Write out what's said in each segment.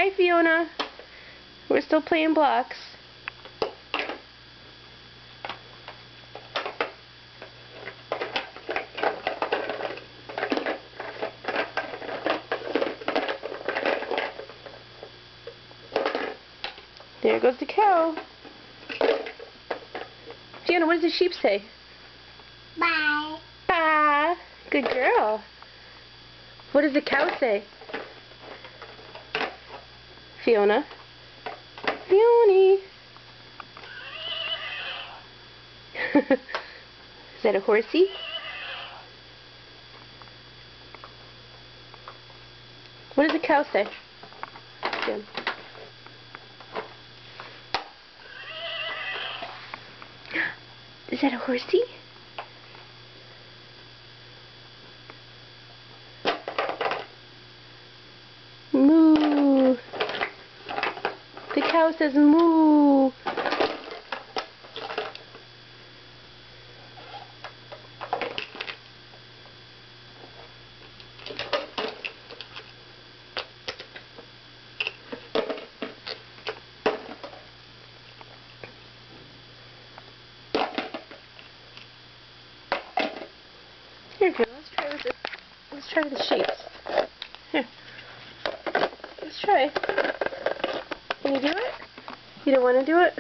Hi, Fiona. We're still playing blocks. There goes the cow. Fiona, what does the sheep say? Bye. Bye. Good girl. What does the cow say? Fiona. Fiona. Is that a horsey? What does the cow say? Good. Is that a horsey? Moo. The cow says moo. Here, Fiona, let's try with the shapes. Here. Let's try. Can you do it? You don't want to do it?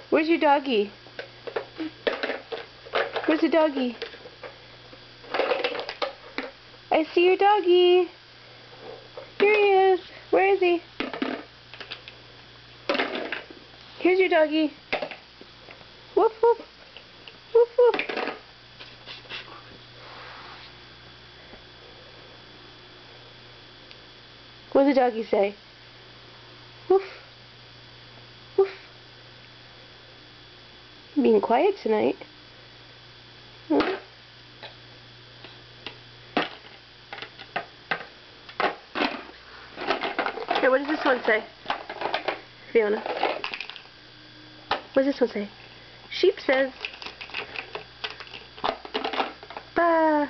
Where's your doggy? Where's the doggy? I see your doggy. Here he is. Where is he? Here's your doggy. Woof woof. Woof woof. What does the doggy say? Woof. Woof. Being quiet tonight. Hmm? Here, what does this one say? Fiona. What does this one say? Sheep says, ba.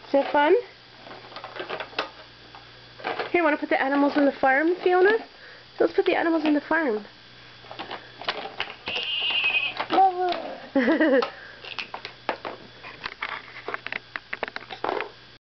Is that fun? Here, want to put the animals on the farm, Fiona? Let's put the animals on the farm.